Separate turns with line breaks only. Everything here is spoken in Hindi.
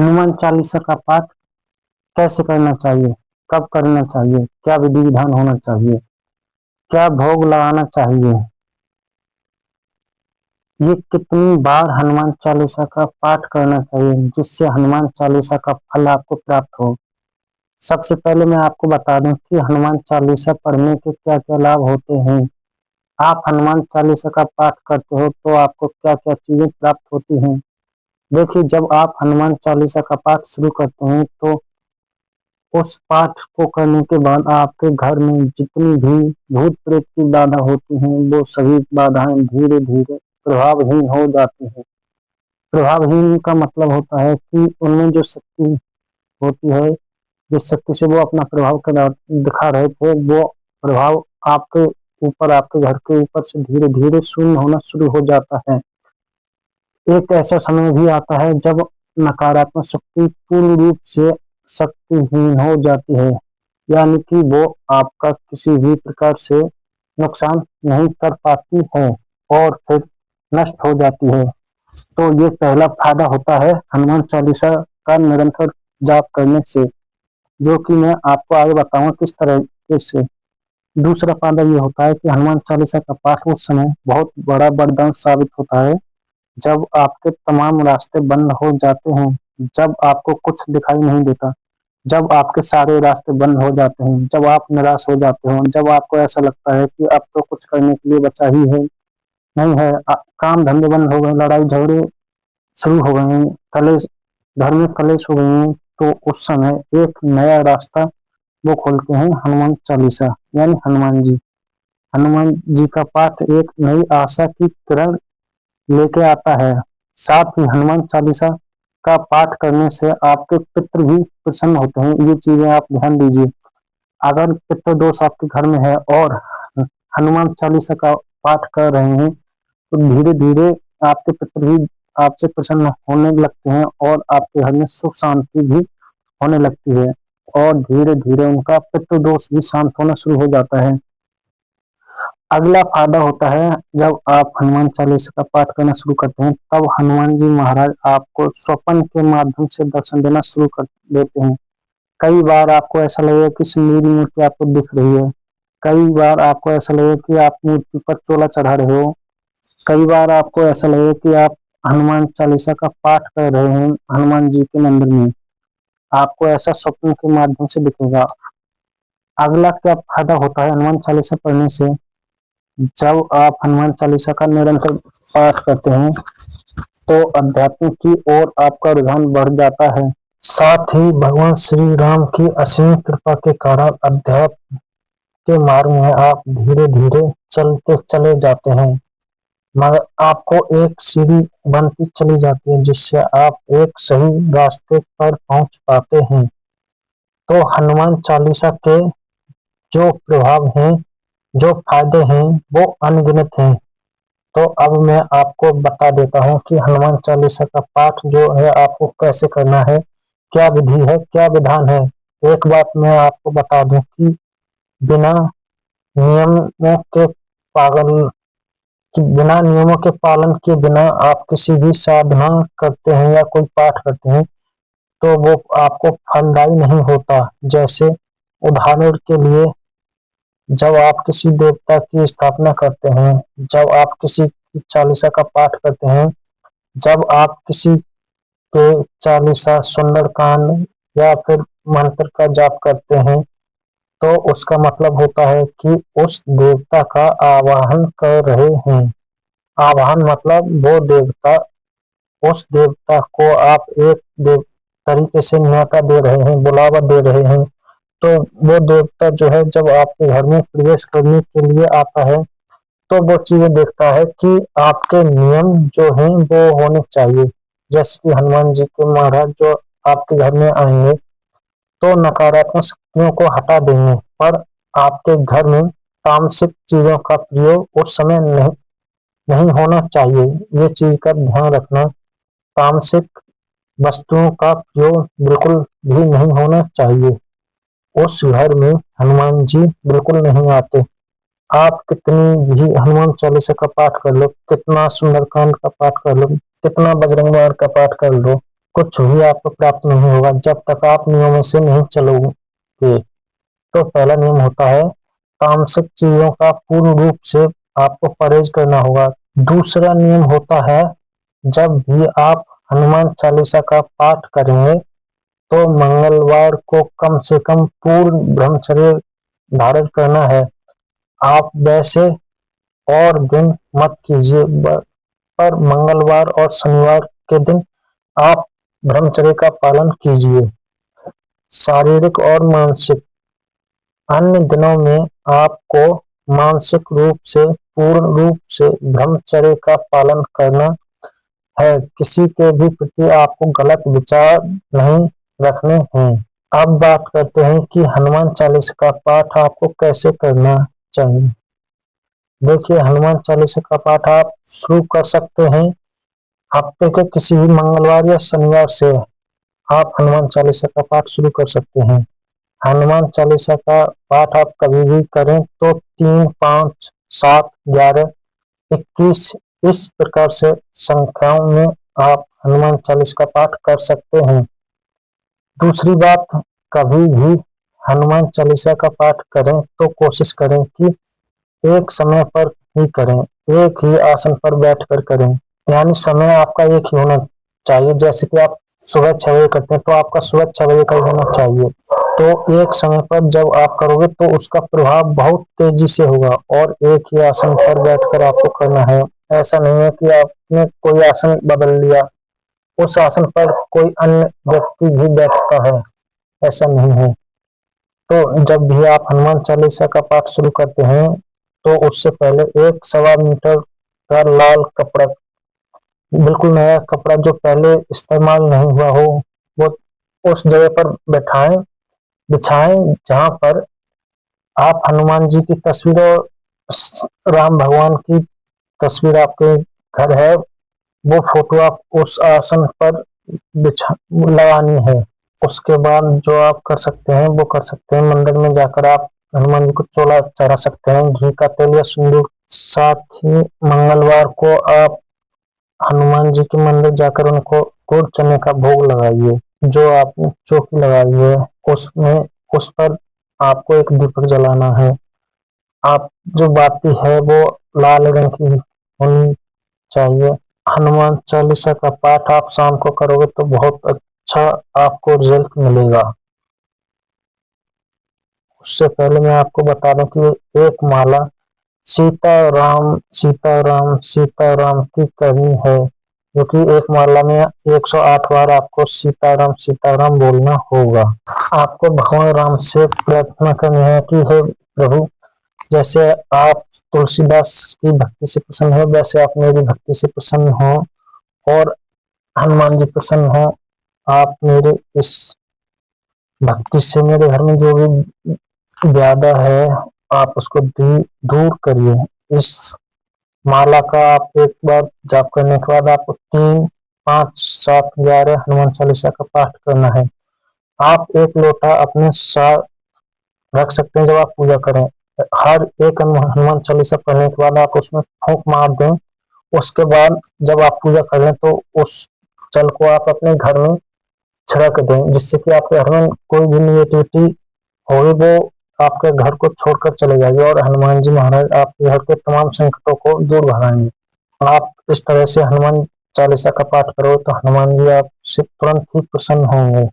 हनुमान चालीसा का पाठ कैसे करना चाहिए, कब करना चाहिए, क्या विधि विधान होना चाहिए, क्या भोग लगाना चाहिए, ये कितनी बार हनुमान चालीसा का पाठ करना चाहिए जिससे हनुमान चालीसा का फल आपको प्राप्त हो। सबसे पहले मैं आपको बता दूं कि हनुमान चालीसा पढ़ने के क्या क्या लाभ होते हैं। आप हनुमान चालीसा का पाठ करते हो तो आपको क्या क्या चीजें प्राप्त होती हैं। देखिए, जब आप हनुमान चालीसा का पाठ शुरू करते हैं तो उस पाठ को करने के बाद आपके घर में जितनी भी भूत प्रेत की बाधा होती हैं वो सभी बाधाएं धीरे धीरे प्रभावहीन हो जाती हैं। प्रभावहीन का मतलब होता है कि उनमें जो शक्ति होती है, जिस शक्ति से वो अपना प्रभाव दिखा रहे थे, वो प्रभाव आपके ऊपर, आपके घर के ऊपर से धीरे धीरे शून्य होना शुरू हो जाता है। एक ऐसा समय भी आता है जब नकारात्मक शक्ति पूर्ण रूप से शक्तिहीन हो जाती है, यानी कि वो आपका किसी भी प्रकार से नुकसान नहीं कर पाती है और फिर नष्ट हो जाती है। तो ये पहला फायदा होता है हनुमान चालीसा का निरंतर जाप करने से, जो कि मैं आपको आगे बताऊंगा किस तरह से। दूसरा फायदा ये होता है कि हनुमान चालीसा का पाठ उस समय बहुत बड़ा वरदान साबित होता है जब आपके तमाम रास्ते बंद हो जाते हैं, जब आपको कुछ दिखाई नहीं देता, जब आपके सारे रास्ते बंद हो जाते हैं, जब आप निराश हो जाते हो, जब आपको ऐसा लगता है कि अब तो कुछ करने के लिए बचा ही है नहीं है, काम धंधे बंद हो गए, लड़ाई झगड़े शुरू हो गए हैं, कलेश, घर में कलेश हो गए हैं, तो उस समय एक नया रास्ता वो खोलते हैं हनुमान चालीसा, यानी हनुमान जी। हनुमान जी का पाठ एक नई आशा की किरण लेके आता है। साथ ही हनुमान चालीसा का पाठ करने से आपके पितृ भी प्रसन्न होते हैं। ये चीजें आप ध्यान दीजिए। अगर पितृ दोष आपके घर में है और हनुमान चालीसा का पाठ कर रहे हैं तो धीरे धीरे आपके पितृ भी आपसे प्रसन्न होने लगते हैं और आपके घर में सुख शांति भी होने लगती है और धीरे धीरे उनका पितृ दोष भी शांत होना शुरू हो जाता है। अगला फायदा होता है, जब आप हनुमान चालीसा का पाठ करना शुरू करते हैं तब हनुमान जी महाराज आपको स्वप्न के माध्यम से दर्शन देना शुरू कर देते हैं। कई बार आपको ऐसा लगेगा कि नीली मूर्ति आपको दिख रही है, कई बार आपको ऐसा लगेगा कि आप मूर्ति पर चोला चढ़ा रहे हो, कई बार आपको ऐसा लगेगा कि आप हनुमान चालीसा का पाठ कर रहे हैं हनुमान जी के मंदिर में। आपको ऐसा स्वप्न के माध्यम से दिखेगा। अगला क्या फायदा होता है हनुमान चालीसा पढ़ने से, जब आप हनुमान चालीसा का निरंतर पाठ करते हैं तो अध्यात्म की ओर आपका रुझान बढ़ जाता है। साथ ही भगवान श्री राम की असीम कृपा के कारण अध्यात्म के मार्ग में आप धीरे धीरे चलते चले जाते हैं, मगर आपको एक सीढ़ी बनती चली जाती है जिससे आप एक सही रास्ते पर पहुंच पाते हैं। तो हनुमान चालीसा के जो प्रभाव हैं, जो फायदे हैं, वो अनगिनत हैं। तो अब मैं आपको बता देता हूँ कि हनुमान चालीसा का पाठ जो है आपको कैसे करना है, क्या विधि है, क्या विधान है। एक बात मैं आपको बता दूं कि बिना नियमों के पागल बिना नियमों के पालन के बिना आप किसी भी साधना करते हैं या कोई पाठ करते हैं तो वो आपको फलदायी नहीं होता। जैसे उदाहरण के लिए, जब आप किसी देवता की स्थापना करते हैं, जब आप किसी की चालीसा का पाठ करते हैं, जब आप किसी के चालीसा, सुंदरकांड या फिर मंत्र का जाप करते हैं तो उसका मतलब होता है कि उस देवता का आवाहन कर रहे हैं। आवाहन मतलब वो देवता, उस देवता को आप एक देव तरीके से न्योता दे रहे हैं, बुलावा दे रहे हैं। तो वो देवता जो है जब आपके घर में प्रवेश करने के लिए आता है तो वो चीजें देखता है कि आपके नियम जो हैं वो होने चाहिए। जैसे कि हनुमान जी के महाराज जो आपके घर में आएंगे तो नकारात्मक शक्तियों को हटा देंगे, पर आपके घर में तामसिक चीजों का प्रयोग उस समय नहीं नहीं होना चाहिए। ये चीज का ध्यान रखना। तामसिक वस्तुओं का प्रयोग बिल्कुल भी नहीं होना चाहिए। उस घर में हनुमान जी बिल्कुल नहीं आते। आप कितनी भी हनुमान चालीसा का पाठ कर लो, कितना सुंदरकांड का पाठ कर लो, कितना बजरंग बाण का पाठ कर लो, कुछ भी आपको प्राप्त नहीं होगा जब तक आप नियमों से नहीं चलोगे। तो पहला नियम होता है तामसिक चीजों का पूर्ण रूप से आपको परहेज करना होगा। दूसरा नियम होता है जब भी आप हनुमान चालीसा का पाठ करेंगे तो मंगलवार को कम से कम पूर्ण ब्रह्मचर्य धारण करना है। आप वैसे और दिन मत कीजिए, पर मंगलवार और शनिवार के दिन आप ब्रह्मचर्य का पालन कीजिए। शारीरिक और मानसिक अन्य दिनों में आपको मानसिक रूप से पूर्ण रूप से ब्रह्मचर्य का पालन करना है। किसी के भी प्रति आपको गलत विचार नहीं रखने हैं। अब बात करते हैं कि हनुमान चालीसा का पाठ आपको कैसे करना चाहिए। देखिए, हनुमान चालीसा का पाठ आप शुरू कर सकते हैं हफ्ते के किसी भी मंगलवार या शनिवार से। आप हनुमान चालीसा का पाठ शुरू कर सकते हैं। हनुमान चालीसा का पाठ आप कभी भी करें तो 3, 5, 7, 11, 21 इस प्रकार से संख्याओं में आप हनुमान चालीसा का पाठ कर सकते हैं। दूसरी बात, कभी भी हनुमान चालीसा का पाठ करें तो कोशिश करें कि एक समय पर ही करें, एक ही आसन पर बैठकर करें। यानी समय आपका एक ही होना चाहिए। जैसे कि आप सुबह 6 बजे करते हैं तो आपका सुबह 6 बजे का ही होना चाहिए। तो एक समय पर जब आप करोगे तो उसका प्रभाव बहुत तेजी से होगा और एक ही आसन पर बैठकर आपको करना है। ऐसा नहीं है कि आपने कोई आसन बदल लिया, उस आसन पर कोई अन्य व्यक्ति भी बैठता है, ऐसा नहीं है। तो जब भी आप हनुमान चालीसा का पाठ शुरू करते हैं तो उससे पहले 1 सवा मीटर का लाल कपड़ा, बिल्कुल नया कपड़ा जो पहले इस्तेमाल नहीं हुआ हो, वो उस जगह पर बिछाएं जहां पर आप हनुमान जी की तस्वीर और राम भगवान की तस्वीर आपके घर है, वो फोटो आप उस आसन पर बिछा लगानी है। उसके बाद जो आप कर सकते हैं वो कर सकते हैं, मंदिर में जाकर आप हनुमान जी को चोला चढ़ा सकते हैं, घी का तेल या सिंदूर। साथ ही मंगलवार को आप हनुमान जी के मंदिर जाकर उनको गुड़ चने का भोग लगाइए। जो आपने चौकी लगाई है उसमें उस पर आपको एक दीपक जलाना है। आप जो बाती है वो लाल रंग की होनी चाहिए। हनुमान चालीसा का पाठ आप शाम को करोगे तो बहुत अच्छा आपको रिजल्ट मिलेगा। उससे पहले मैं आपको बता दूं कि एक माला सीता राम सीता राम सीता राम की करनी है, जो कि एक माला में 108 बार आपको सीता राम बोलना होगा। आपको भगवान राम से प्रार्थना करनी है कि हे प्रभु, जैसे आप तुलसीदास की भक्ति से प्रसन्न हो वैसे आप मेरी भक्ति से प्रसन्न हो और हनुमान जी प्रसन्न हो। आप मेरे इस भक्ति से मेरे घर में जो भी व्याधा है आप उसको दूर करिए। इस माला का आप एक बार जाप करने के बाद आपको 3, 5, 7, 11 हनुमान चालीसा का पाठ करना है। आप एक लोटा अपने साथ रख सकते हैं जब आप पूजा करें। हर एक हनुमान चालीसा पढ़ने के बाद आप उसमें फूंक मार दें। उसके बाद जब आप पूजा करें तो उस जल को आप अपने घर में छिड़क दें, जिससे कि आपके घर में कोई भी निगेटिविटी होगी वो आपके घर को छोड़कर चले जाएगी और हनुमान जी महाराज आपके घर के तमाम संकटों को दूर भगाएंगे। आप इस तरह से हनुमान चालीसा का पाठ करो तो हनुमान जी आपसे तुरंत ही प्रसन्न होंगे।